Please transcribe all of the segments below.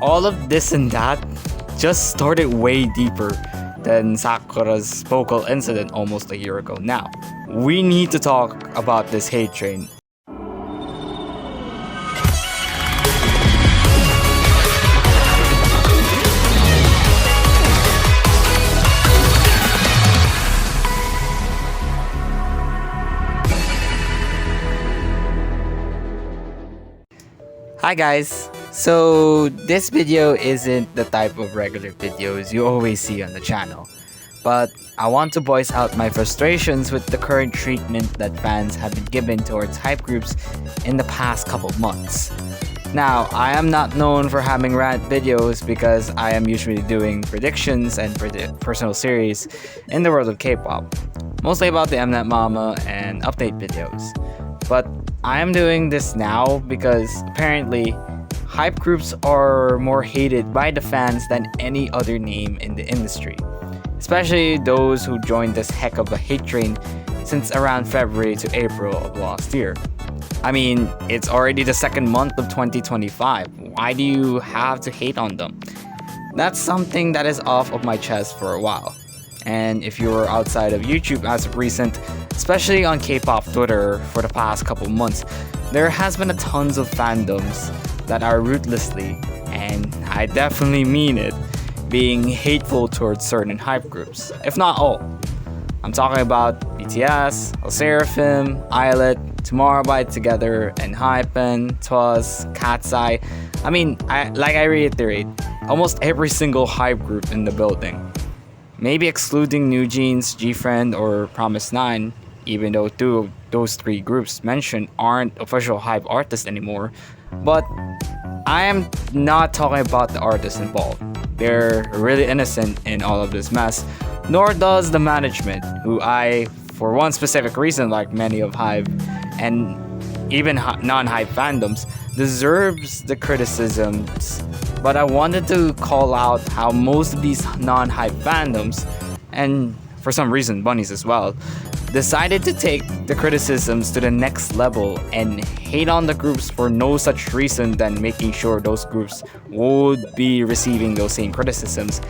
all of this and that just started way deeper than Sakura's vocal incident almost a year ago now. We need to talk about this hate train. Hi guys! So this video isn't the type of regular videos you always see on the channel, but I want to voice out my frustrations with the current treatment that fans have been given towards hype groups in the past couple months. Now, I am not known for having rant videos because I am usually doing predictions and personal series in the world of K-pop, mostly about the Mnet Mama and update videos. But I am doing this now because apparently hype groups are more hated by the fans than any other name in the industry, especially those who joined this heck of a hate train since around February to April of last year. I mean, it's already the second month of 2025. Why do you have to hate on them? That's something that is off of my chest for a while. And if you were outside of YouTube as of recent, especially on K-pop Twitter for the past couple months, there has been a tons of fandoms that are ruthlessly, and I definitely mean it, being hateful towards certain hype groups, if not all. I'm talking about BTS, Seraphim, Islet, Tomorrow by Together, and Hyben, Twas, Cat's Eye. I reiterate, almost every single hype group in the building. Maybe excluding New Jeans, G-Friend, or Promise 9, even though two of those three groups mentioned aren't official hype artists anymore. But I am not talking about the artists involved. They're really innocent in all of this mess, nor does the management, who I, for one specific reason, like many of Hybe and even non-hype fandoms, deserves the criticisms. But I wanted to call out how most of these non-hype fandoms, and for some reason Bunnies as well, decided to take the criticisms to the next level and hate on the groups for no such reason than making sure those groups would be receiving those same criticisms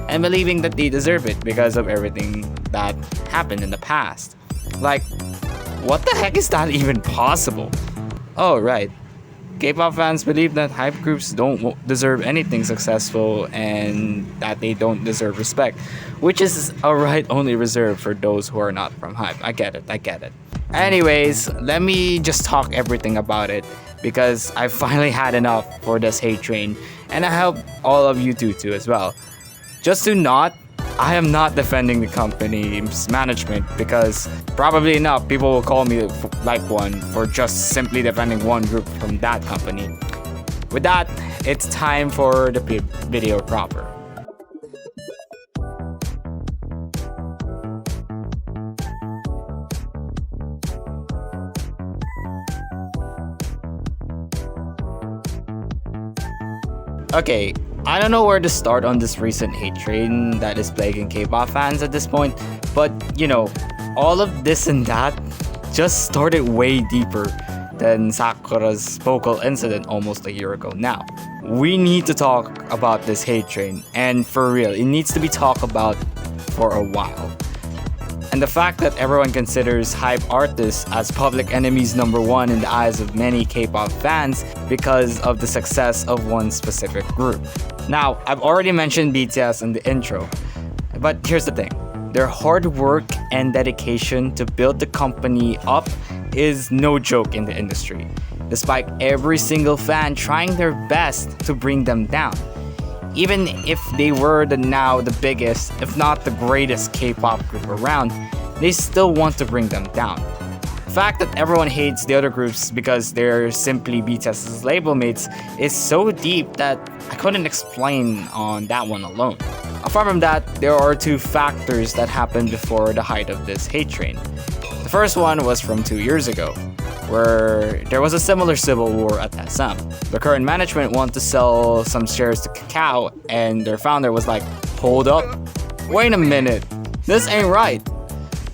and believing that they deserve it because of everything that happened in the past. Like, what the heck is that even possible? Oh, right. K-pop fans believe that hype groups don't deserve anything successful and that they don't deserve respect, which is a right only reserved for those who are not from hype. I get it. Anyways, let me just talk everything about it because I finally had enough for this hate train, and I hope all of you do too as well. Just to note, I am not defending the company's management because probably enough people will call me like one for just simply defending one group from that company. With that, it's time for the video proper. Okay, I don't know where to start on this recent hate train that is plaguing K-pop fans at this point, but all of this and that just started way deeper than Sakura's vocal incident almost a year ago now. We need to talk about this hate train, and for real, it needs to be talked about for a while. And the fact that everyone considers hype artists as public enemies number one in the eyes of many K-pop fans because of the success of one specific group. Now, I've already mentioned BTS in the intro, but here's the thing. Their hard work and dedication to build the company up is no joke in the industry, despite every single fan trying their best to bring them down. Even if they were now the biggest, if not the greatest K-pop group around, they still want to bring them down. The fact that everyone hates the other groups because they're simply BTS's label mates is so deep that I couldn't explain on that one alone. Apart from that, there are two factors that happened before the height of this hate train. The first one was from 2 years ago, where there was a similar civil war at SM. The current management wanted to sell some shares to Kakao, and their founder was like, hold up, wait a minute, this ain't right.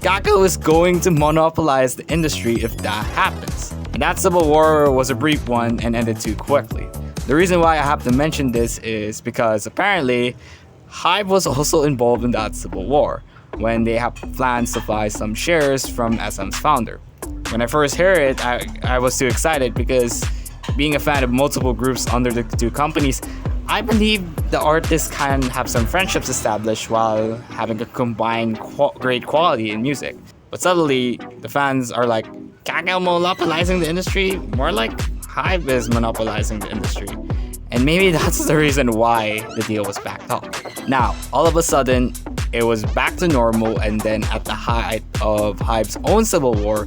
Kakao is going to monopolize the industry if that happens. And that civil war was a brief one and ended too quickly. The reason why I have to mention this is because apparently Hybe was also involved in that civil war when they have plans to buy some shares from SM's founder. When I first heard it, I was too excited because being a fan of multiple groups under the two companies, I believe the artists can have some friendships established while having a combined great quality in music. But suddenly, the fans are like, Kakao monopolizing the industry? More like Hybe is monopolizing the industry. And maybe that's the reason why the deal was backed off. Now, all of a sudden, it was back to normal, and then at the height of Hybe's own civil war,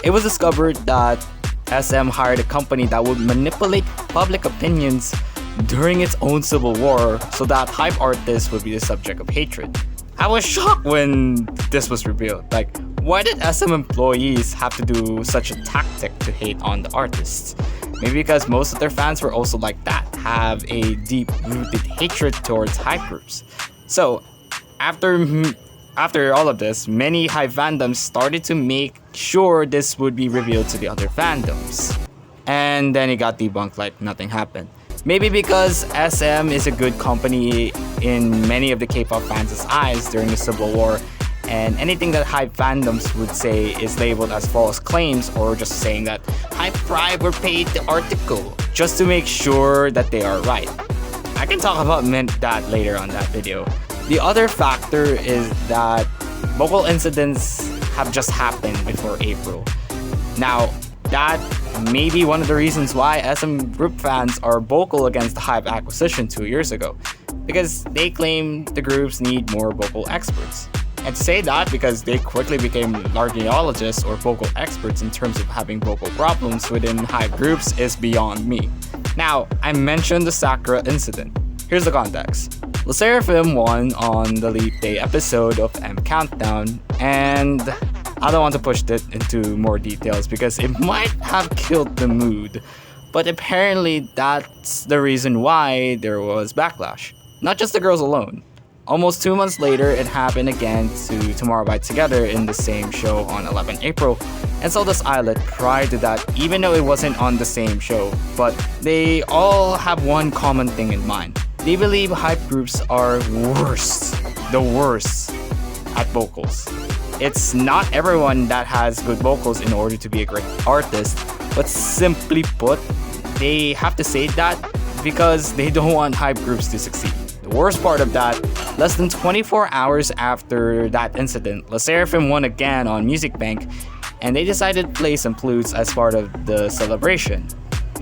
it was discovered that SM hired a company that would manipulate public opinions during its own civil war so that Hybe artists would be the subject of hatred. I was shocked when this was revealed. Like, why did SM employees have to do such a tactic to hate on the artists? Maybe because most of their fans were also like that, have a deep-rooted hatred towards Hybe groups. So, after all of this, many Hybe fandoms started to make sure this would be revealed to the other fandoms. And then it got debunked like nothing happened. Maybe because SM is a good company in many of the K-pop fans' eyes during the Civil War, and anything that Hybe fandoms would say is labeled as false claims or just saying that Hybe Pride were paid the article just to make sure that they are right. I can talk about that later on that video. The other factor is that vocal incidents have just happened before April. Now, that may be one of the reasons why SM group fans are vocal against the Hybe acquisition 2 years ago, because they claim the groups need more vocal experts. And to say that because they quickly became laryngeologists or vocal experts in terms of having vocal problems within Hybe groups is beyond me. Now, I mentioned the Sakura incident. Here's the context. LE SSERAFIM won on the Leap Day episode of M Countdown, and I don't want to push it into more details because it might have killed the mood, but apparently that's the reason why there was backlash. Not just the girls alone. Almost 2 months later, it happened again to Tomorrow By Together in the same show on 11 April, and so does Islet prior to that, even though it wasn't on the same show. But they all have one common thing in mind. They believe Hybe groups are the worst at vocals. It's not everyone that has good vocals in order to be a great artist, but simply put, they have to say that because they don't want Hybe groups to succeed. The worst part of that, less than 24 hours after that incident, LE SSERAFIM won again on Music Bank, and they decided to play some flutes as part of the celebration.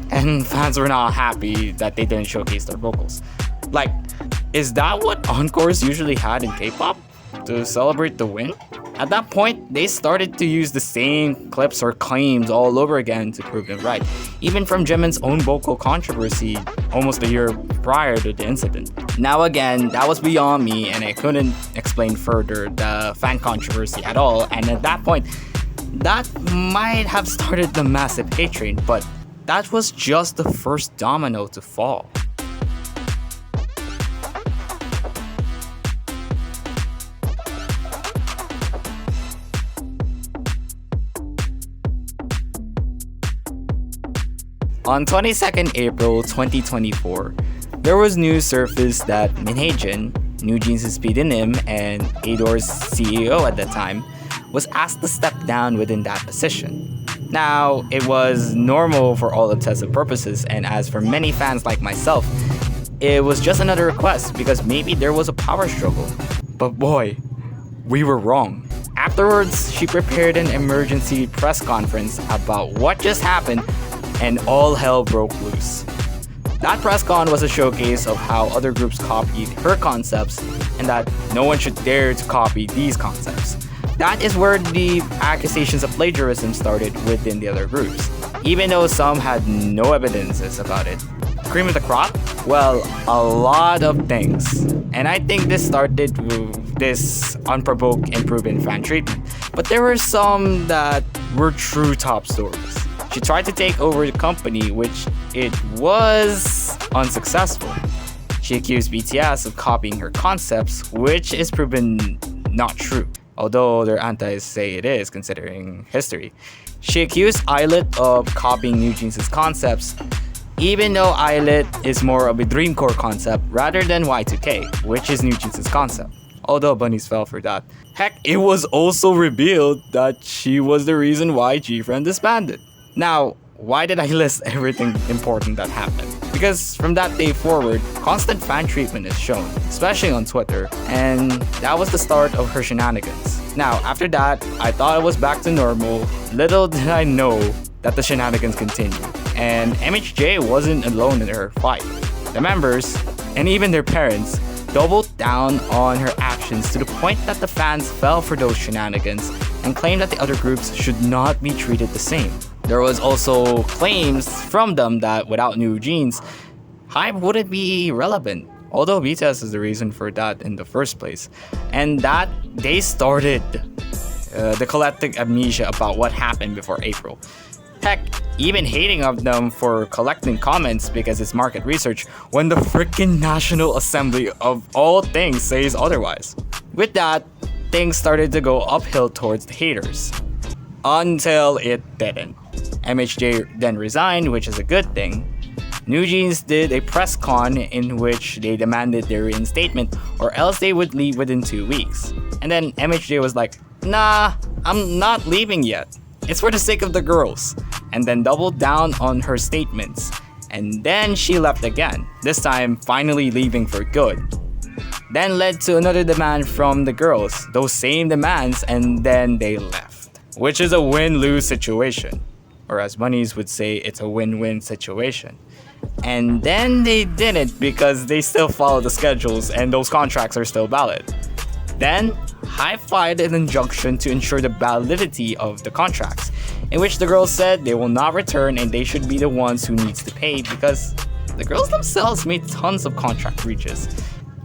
And fans were not happy that they didn't showcase their vocals. Like, is that what encores usually had in K-pop? To celebrate the win? At that point, they started to use the same clips or claims all over again to prove them right, even from Jimin's own vocal controversy almost a year prior to the incident. Now again, that was beyond me and I couldn't explain further the fan controversy at all, and at that point, that might have started the massive hate train, but that was just the first domino to fall. On 22nd April 2024, there was news surfaced that Heejin, NewJeans' pseudonym and Ador's CEO at the time, was asked to step down within that position. Now, it was normal for all intents and purposes, and as for many fans like myself, it was just another request because maybe there was a power struggle. But boy, we were wrong. Afterwards, she prepared an emergency press conference about what just happened, and all hell broke loose. That press con was a showcase of how other groups copied her concepts and that no one should dare to copy these concepts. That is where the accusations of plagiarism started within the other groups, even though some had no evidences about it. Cream of the crop? Well, a lot of things. And I think this started with this unprovoked and proven fan treatment. But there were some that were true top stories. She tried to take over the company, which it was unsuccessful. She accused BTS of copying her concepts, which is proven not true, although their antis say it is considering history. She accused Islet of copying NewJeans' concepts, Even though Islet is more of a dreamcore concept rather than Y2K, which is New Jeans' concept. Although Bunnies fell for that. Heck, it was also revealed that she was the reason why G-Friend disbanded. Now, why did I list everything important that happened? Because from that day forward, constant fan treatment is shown, especially on Twitter, and that was the start of her shenanigans. Now, after that, I thought it was back to normal. Little did I know that the shenanigans continued, and MHJ wasn't alone in her fight. The members, and even their parents, doubled down on her actions to the point that the fans fell for those shenanigans and claimed that the other groups should not be treated the same. There was also claims from them that without New Jeans, Hybe wouldn't be relevant, although BTS is the reason for that in the first place. And that they started the collective amnesia about what happened before April. Heck, even hating of them for collecting comments because it's market research when the freaking National Assembly of all things says otherwise. With that, things started to go uphill towards the haters. Until it didn't. MHJ then resigned, which is a good thing. New Jeans did a press con in which they demanded their reinstatement or else they would leave within 2 weeks. And then MHJ was like, nah, I'm not leaving yet. It's for the sake of the girls. And then doubled down on her statements. And then she left again, this time finally leaving for good. Then led to another demand from the girls, those same demands, and then they left. Which is a win-lose situation. Or as Bunnies would say, it's a win-win situation. And then they didn't because they still follow the schedules and those contracts are still valid. Then, Hybe filed an injunction to ensure the validity of the contracts, in which the girls said they will not return and they should be the ones who needs to pay because the girls themselves made tons of contract breaches,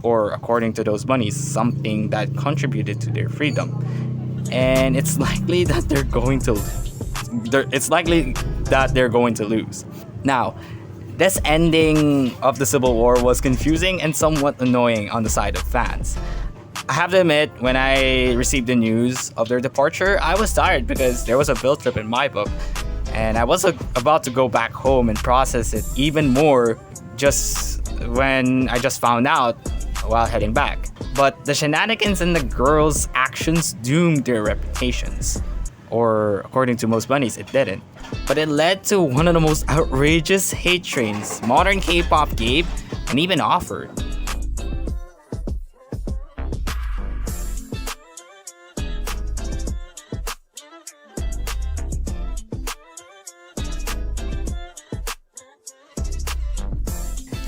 or according to those Bunnies, something that contributed to their freedom. And it's likely that they're going to lose. Now, this ending of the Civil War was confusing and somewhat annoying on the side of fans. I have to admit, when I received the news of their departure, I was tired because there was a guilt trip in my book, and I was about to go back home and process it even more just when I just found out while heading back. But the shenanigans and the girls' actions doomed their reputations. Or according to most Bunnies, it didn't. But it led to one of the most outrageous hate trains modern K-pop gave and even offered.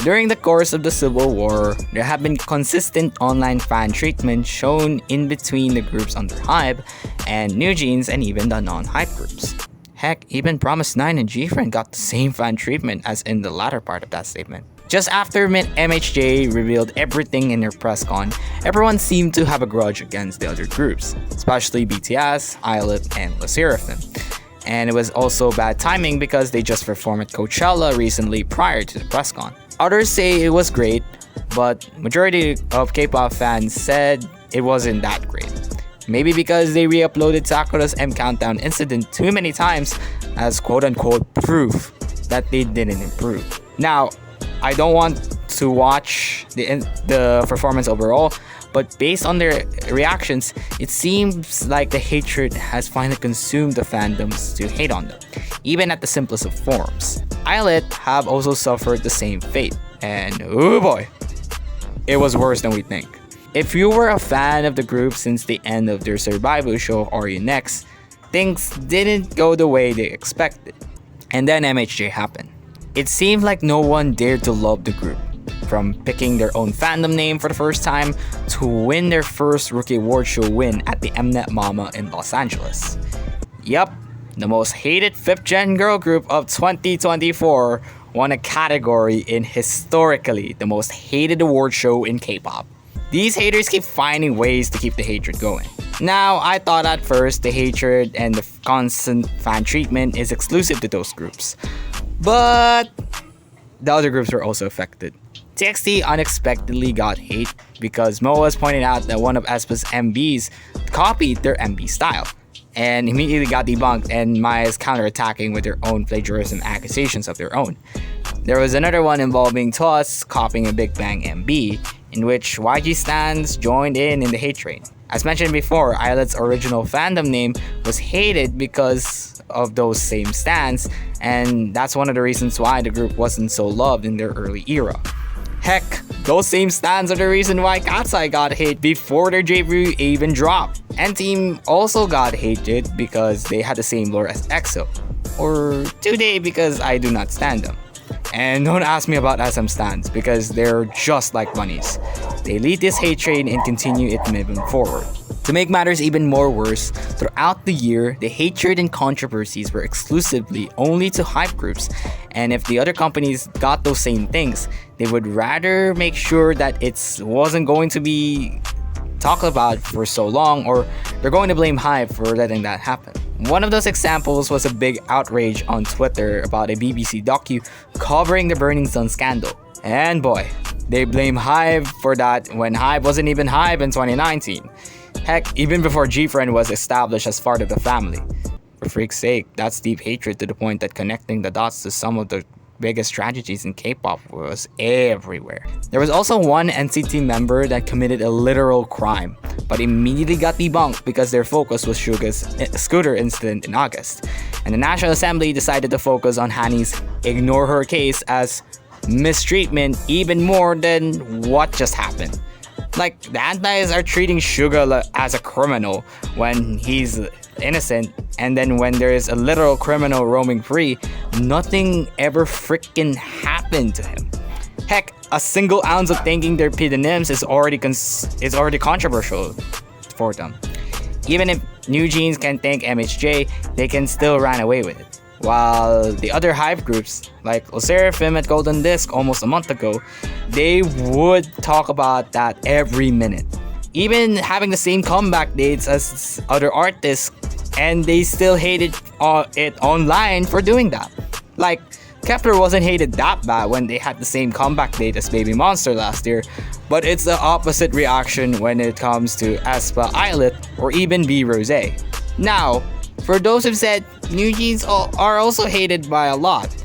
During the course of the Civil War, there have been consistent online fan treatment shown in between the groups under Hybe and New Jeans and even the non-Hybe groups. Heck, even Promise 9 and G-Friend got the same fan treatment as in the latter part of that statement. Just after MHJ revealed everything in their press con, everyone seemed to have a grudge against the other groups, especially BTS, Islet, and LE SSERAFIM. And it was also bad timing because they just performed at Coachella recently prior to the press con. Others say it was great, but majority of K-pop fans said it wasn't that great. Maybe because they re-uploaded Sakura's M Countdown incident too many times as quote-unquote proof that they didn't improve. Now, I don't want to watch the performance overall, but based on their reactions, it seems like the hatred has finally consumed the fandoms to hate on them, even at the simplest of forms. Islet have also suffered the same fate, and oh boy, it was worse than we think. If you were a fan of the group since the end of their survival show Are You Next, things didn't go the way they expected. And then MHJ happened. It seemed like no one dared to love the group, from picking their own fandom name for the first time to win their first Rookie Award Show win at the Mnet Mama in Los Angeles. Yup, the most hated 5th gen girl group of 2024 won a category in historically the most hated award show in K-pop. These haters keep finding ways to keep the hatred going. Now, I thought at first the hatred and the constant fan treatment is exclusive to those groups. But the other groups were also affected. TXT unexpectedly got hate because Moas pointed out that one of aespa's MBs copied their MB style and immediately got debunked, and Maya's counterattacking with their own plagiarism accusations of their own. There was another one involving TOS copying a Big Bang MB, in which YG stans joined in the hate train. As mentioned before, Islet's original fandom name was hated because of those same stans, and that's one of the reasons why the group wasn't so loved in their early era. Heck, those same stans are the reason why Cat's Eye got hate before their debut even dropped. N-Team also got hated because they had the same lore as EXO. Or today because I do not stand them. And don't ask me about SM stans because they're just like Bunnies. They lead this hate train and continue it moving forward. To make matters even more worse, throughout the year, the hatred and controversies were exclusively only to hype groups, and if the other companies got those same things, they would rather make sure that it wasn't going to be talked about for so long, or they're going to blame Hybe for letting that happen. One of those examples was a big outrage on Twitter about a BBC docu covering the Burning Sun scandal. And boy, they blame Hybe for that when Hybe wasn't even Hybe in 2019. Heck, even before G-Friend was established as part of the family. For freak's sake, that's deep hatred to the point that connecting the dots to some of the biggest tragedies in K-pop was everywhere. There was also one NCT member that committed a literal crime, but immediately got debunked because their focus was Suga's scooter incident in August. And the National Assembly decided to focus on Hani's ignore her case as mistreatment even more than what just happened. Like, the antis are treating Suga as a criminal when he's innocent, and then when there's a literal criminal roaming free, nothing ever freaking happened to him. Heck, a single ounce of thanking their pseudonyms is already controversial for them. Even if New Jeans can thank MHJ, they can still run away with it. While the other Hybe groups, like LE at Golden Disc almost a month ago, they would talk about that every minute. Even having the same comeback dates as other artists, and they still hated it online for doing that. Like, Kepler wasn't hated that bad when they had the same comeback date as Baby Monster last year, but it's the opposite reaction when it comes to aespa, Islet, or even B Rose. Now, for those who've said New Jeans are also hated by a lot,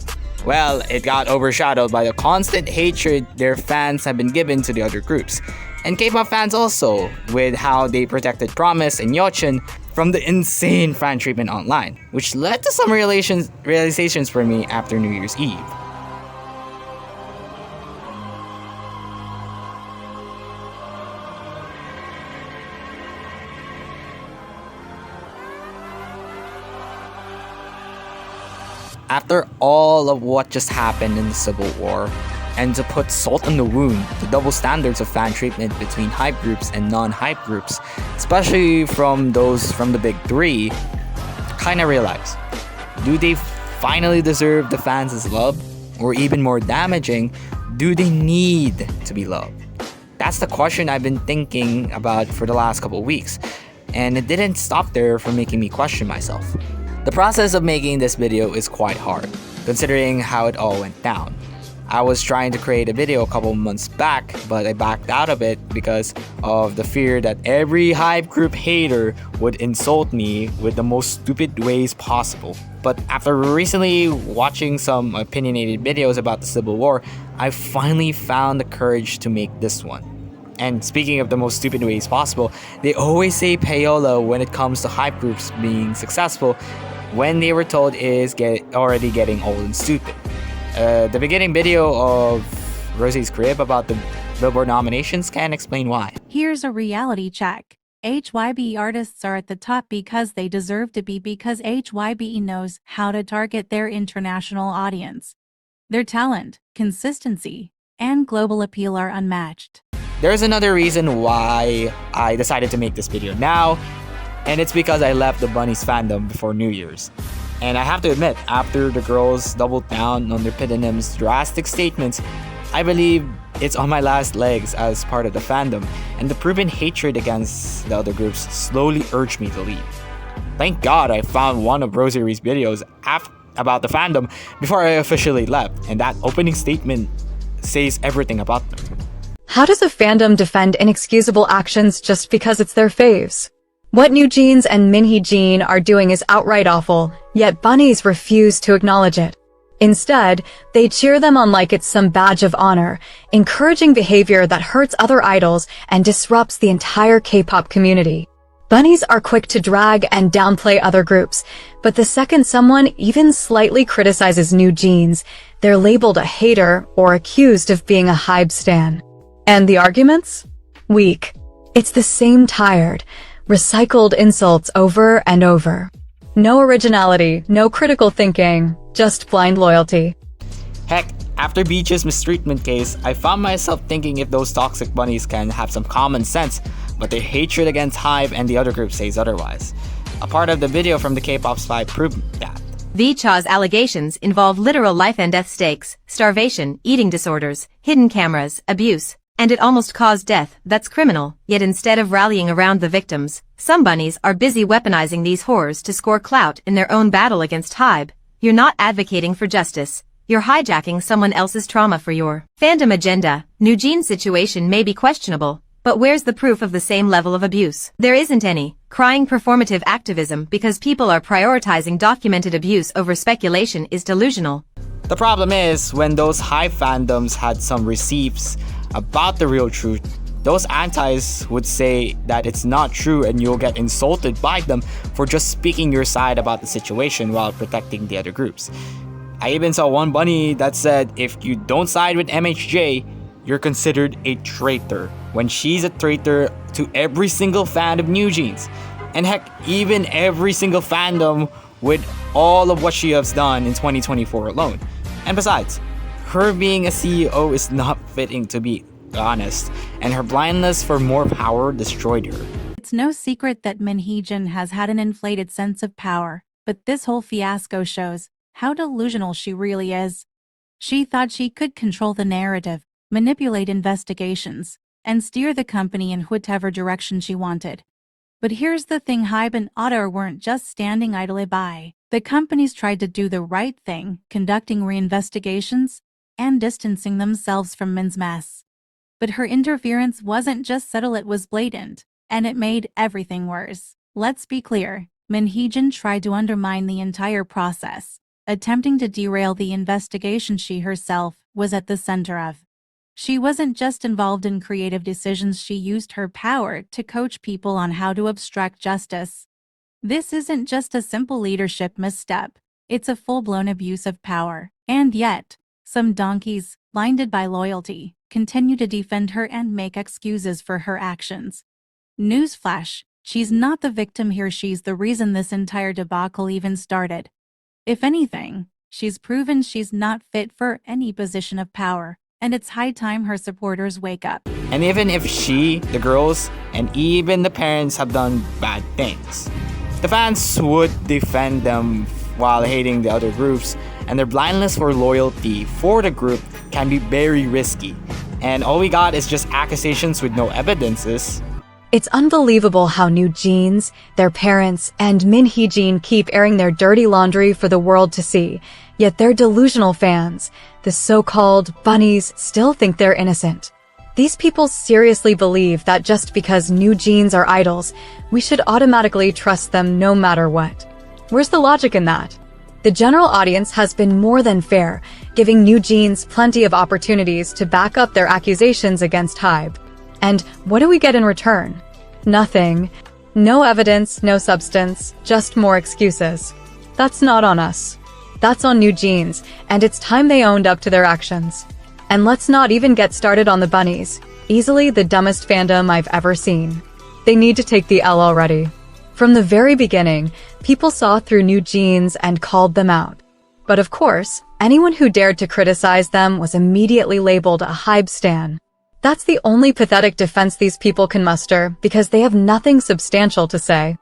well, it got overshadowed by the constant hatred their fans have been given to the other groups. And K-pop fans also, with how they protected Promise and Yeochin from the insane fan treatment online, which led to some realizations for me after New Year's Eve. After all of what just happened in the Civil War, and to put salt in the wound, the double standards of fan treatment between hype groups and non-hype groups, especially from those from the big three, kinda realized, do they finally deserve the fans' love? Or even more damaging, do they need to be loved? That's the question I've been thinking about for the last couple of weeks, and it didn't stop there from making me question myself. The process of making this video is quite hard, considering how it all went down. I was trying to create a video a couple months back, but I backed out of it because of the fear that every Hybe group hater would insult me with the most stupid ways possible. But after recently watching some opinionated videos about the Civil War, I finally found the courage to make this one. And speaking of the most stupid ways possible, they always say payola when it comes to hype groups being successful when they were told it is already getting old and stupid. The beginning video of Rosie's crib about the Billboard nominations can explain why. Here's a reality check. HYB artists are at the top because they deserve to be, because HYB knows how to target their international audience. Their talent, consistency, and global appeal are unmatched. There's another reason why I decided to make this video now, and it's because I left the Bunnies fandom before New Year's. And I have to admit, after the girls doubled down on their pseudonyms' drastic statements, I believe it's on my last legs as part of the fandom, and the proven hatred against the other groups slowly urged me to leave. Thank God I found one of Rosie's videos about the fandom before I officially left, and that opening statement says everything about them. How does a fandom defend inexcusable actions just because it's their faves? What New Jeans and Hee-jin are doing is outright awful, yet Bunnies refuse to acknowledge it. Instead, they cheer them on like it's some badge of honor, encouraging behavior that hurts other idols and disrupts the entire K-pop community. Bunnies are quick to drag and downplay other groups, but the second someone even slightly criticizes NewJeans, they're labeled a hater or accused of being a Hybe stan. And the arguments? Weak. It's the same tired, recycled insults over and over. No originality, no critical thinking, just blind loyalty. Heck, after Beach's mistreatment case, I found myself thinking if those toxic bunnies can have some common sense, but their hatred against Hybe and the other group says otherwise. A part of the video from the K-pop spy proved that. VCHA's allegations involve literal life and death stakes, starvation, eating disorders, hidden cameras, abuse, and it almost caused death. That's criminal. Yet instead of rallying around the victims, some bunnies are busy weaponizing these horrors to score clout in their own battle against Hybe. You're not advocating for justice. You're hijacking someone else's trauma for your fandom agenda. NewJeans' situation may be questionable, but where's the proof of the same level of abuse? There isn't any. Crying performative activism because people are prioritizing documented abuse over speculation is delusional. The problem is, when those Hybe fandoms had some receipts about the real truth, those antis would say that it's not true and you'll get insulted by them for just speaking your side about the situation while protecting the other groups. I even saw one bunny that said if you don't side with MHJ, you're considered a traitor, when she's a traitor to every single fan of NewJeans. And heck, even every single fandom with all of what she has done in 2024 alone. And besides, her being a CEO is not fitting, to be honest, and her blindness for more power destroyed her. It's no secret that Heejin has had an inflated sense of power, but this whole fiasco shows how delusional she really is. She thought she could control the narrative, manipulate investigations, and steer the company in whatever direction she wanted. But here's the thing, Hybe and Otto weren't just standing idly by. The companies tried to do the right thing, conducting reinvestigations and distancing themselves from Min's mess. But her interference wasn't just subtle, it was blatant, and it made everything worse. Let's be clear, Heejin tried to undermine the entire process, attempting to derail the investigation she herself was at the center of. She wasn't just involved in creative decisions, she used her power to coach people on how to obstruct justice. This isn't just a simple leadership misstep, it's a full-blown abuse of power. And yet, some donkeys, blinded by loyalty, continue to defend her and make excuses for her actions. Newsflash, she's not the victim here, she's the reason this entire debacle even started. If anything, she's proven she's not fit for any position of power. And it's high time her supporters wake up. And even if she, the girls, and even the parents have done bad things, the fans would defend them while hating the other groups, and their blindness for loyalty for the group can be very risky. And all we got is just accusations with no evidences. It's unbelievable how NewJeans, their parents, and Heejin keep airing their dirty laundry for the world to see. Yet their delusional fans, the so-called bunnies, still think they're innocent. These people seriously believe that just because NewJeans are idols, we should automatically trust them no matter what. Where's the logic in that? The general audience has been more than fair, giving NewJeans plenty of opportunities to back up their accusations against Hybe. And what do we get in return? Nothing. No evidence, no substance, just more excuses. That's not on us. That's on NewJeans, and it's time they owned up to their actions. And let's not even get started on the bunnies, easily the dumbest fandom I've ever seen. They need to take the L already. From the very beginning, people saw through NewJeans and called them out. But of course, anyone who dared to criticize them was immediately labeled a Hybe stan. That's the only pathetic defense these people can muster because they have nothing substantial to say.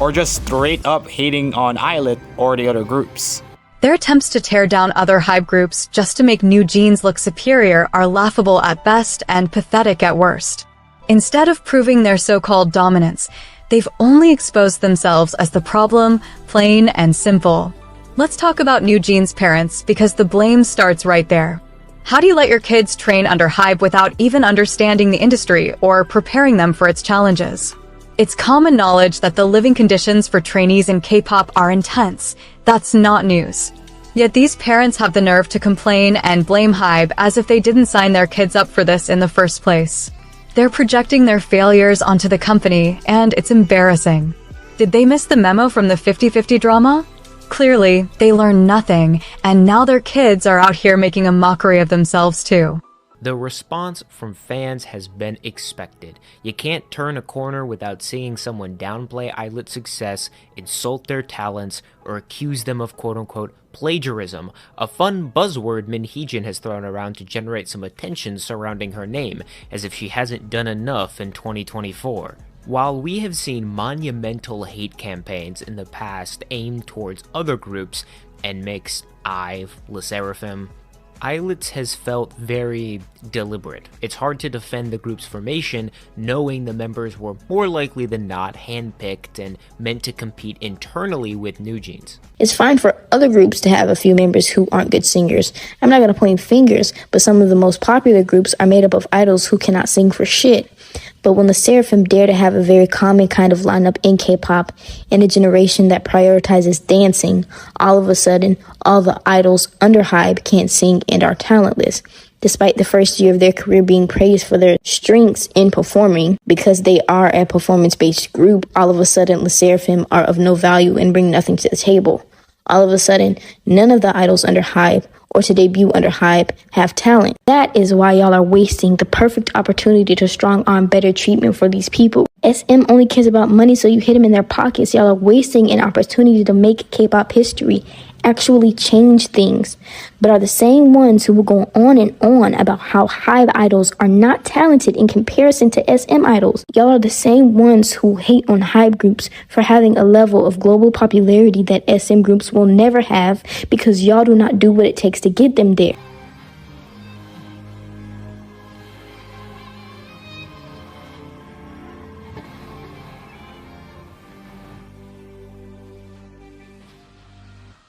Or just straight up hating on Islet or the other groups. Their attempts to tear down other Hybe groups just to make NewJeans look superior are laughable at best and pathetic at worst. Instead of proving their so-called dominance, they've only exposed themselves as the problem, plain and simple. Let's talk about NewJeans' parents because the blame starts right there. How do you let your kids train under Hybe without even understanding the industry or preparing them for its challenges? It's common knowledge that the living conditions for trainees in K-pop are intense. That's not news. Yet these parents have the nerve to complain and blame Hybe as if they didn't sign their kids up for this in the first place. They're projecting their failures onto the company, and it's embarrassing. Did they miss the memo from the 50-50 drama? Clearly, they learned nothing, and now their kids are out here making a mockery of themselves too. The response from fans has been expected. You can't turn a corner without seeing someone downplay Islet's success, insult their talents, or accuse them of quote-unquote plagiarism, a fun buzzword Heejin has thrown around to generate some attention surrounding her name, as if she hasn't done enough in 2024. While we have seen monumental hate campaigns in the past aimed towards other groups, NMIXX, IVE, LE SSERAFIM, Islet's has felt very deliberate. It's hard to defend the group's formation knowing the members were more likely than not handpicked and meant to compete internally with new jeans. It's fine for other groups to have a few members who aren't good singers. I'm not going to point fingers, but some of the most popular groups are made up of idols who cannot sing for shit. But when LE SSERAFIM dare to have a very common kind of lineup in K-pop in a generation that prioritizes dancing, all of a sudden, all the idols under Hybe can't sing and are talentless. Despite the first year of their career being praised for their strengths in performing, because they are a performance-based group, all of a sudden LE SSERAFIM are of no value and bring nothing to the table. All of a sudden, none of the idols under Hybe or to debut under Hybe have talent. That is why y'all are wasting the perfect opportunity to strong-arm better treatment for these people. SM only cares about money, so you hit them in their pockets. Y'all are wasting an opportunity to make K-pop history, actually change things, but are the same ones who will go on and on about how Hybe idols are not talented in comparison to SM idols. Y'all are the same ones who hate on Hybe groups for having a level of global popularity that SM groups will never have because y'all do not do what it takes to get them there.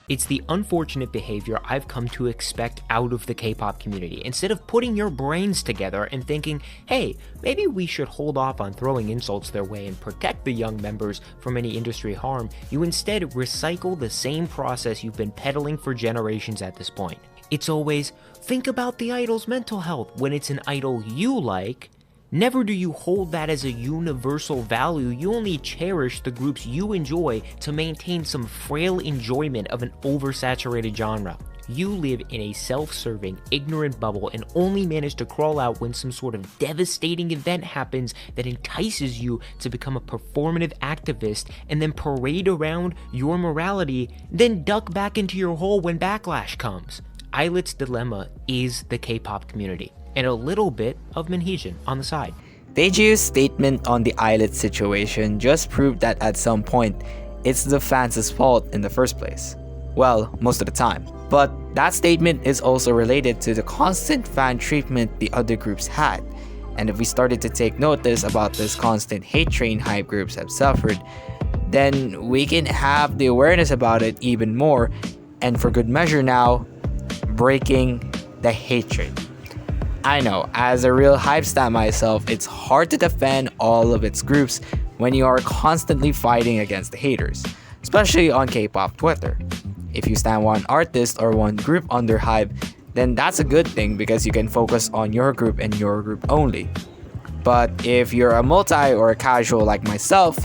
It's the unfortunate behavior I've come to expect out of the K-pop community. Instead of putting your brains together and thinking, hey, maybe we should hold off on throwing insults their way and protect the young members from any industry harm, you instead recycle the same process you've been peddling for generations at this point. It's always, think about the idol's mental health when it's an idol you like. Never do you hold that as a universal value. You only cherish the groups you enjoy to maintain some frail enjoyment of an oversaturated genre. You live in a self-serving, ignorant bubble and only manage to crawl out when some sort of devastating event happens that entices you to become a performative activist and then parade around your morality, then duck back into your hole when backlash comes. Islet's dilemma is the K-pop community, and a little bit of Heejin on the side. Daeju's statement on the Islet situation just proved that at some point, it's the fans' fault in the first place. Well, most of the time. But that statement is also related to the constant fan treatment the other groups had. And if we started to take notice about this constant hate train Hybe groups have suffered, then we can have the awareness about it even more, and for good measure now, breaking the hate train. I know, as a real Hybe stan myself, it's hard to defend all of its groups when you are constantly fighting against the haters, especially on K-pop Twitter. If you stan one artist or one group under Hybe, then that's a good thing because you can focus on your group and your group only. But if you're a multi or a casual like myself,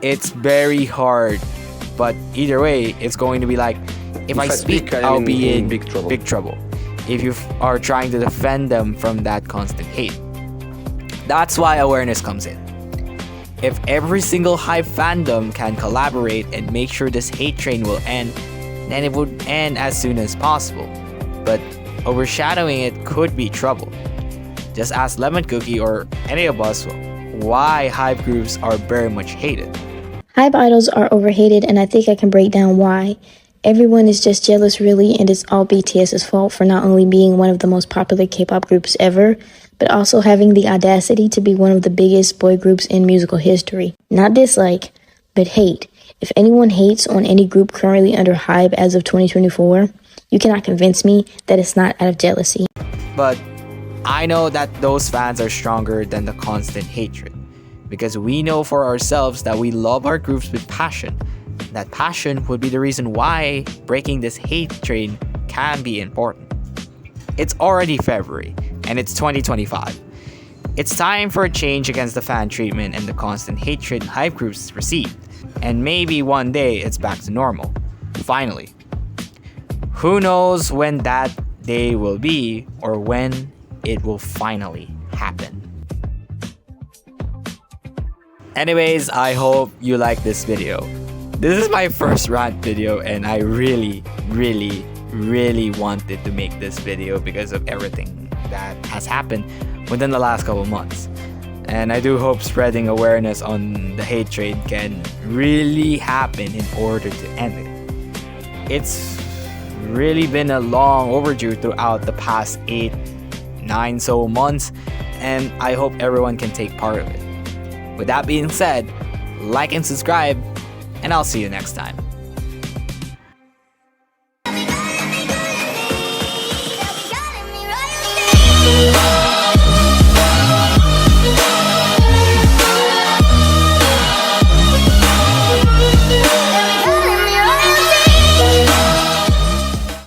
it's very hard. But either way, it's going to be like, if I speak, I'll be in big trouble. If you are trying to defend them from that constant hate. That's why awareness comes in. If every single Hybe fandom can collaborate and make sure this hate train will end, then it would end as soon as possible. But overshadowing it could be trouble. Just ask Lemon Cookie or any of us why Hybe groups are very much hated. Hybe idols are overhated, and I think I can break down why. Everyone is just jealous really, and it's all BTS's fault for not only being one of the most popular K-pop groups ever, but also having the audacity to be one of the biggest boy groups in musical history. Not dislike, but hate. If anyone hates on any group currently under Hybe as of 2024, you cannot convince me that it's not out of jealousy. But I know that those fans are stronger than the constant hatred, because we know for ourselves that we love our groups with passion, That passion would be the reason why breaking this hate train can be important. It's already February, and it's 2025. It's time for a change against the fan treatment and the constant hatred Hybe groups receive. And maybe one day it's back to normal. Finally. Who knows when that day will be or when it will finally happen. Anyways, I hope you like this video. This is my first rant video and I really wanted to make this video because of everything that has happened within the last couple months. And I do hope spreading awareness on the hate trade can really happen in order to end it. It's really been a long overdue throughout the past 8-9 so months, and I hope everyone can take part of it. With that being said, like and subscribe, and I'll see you next time.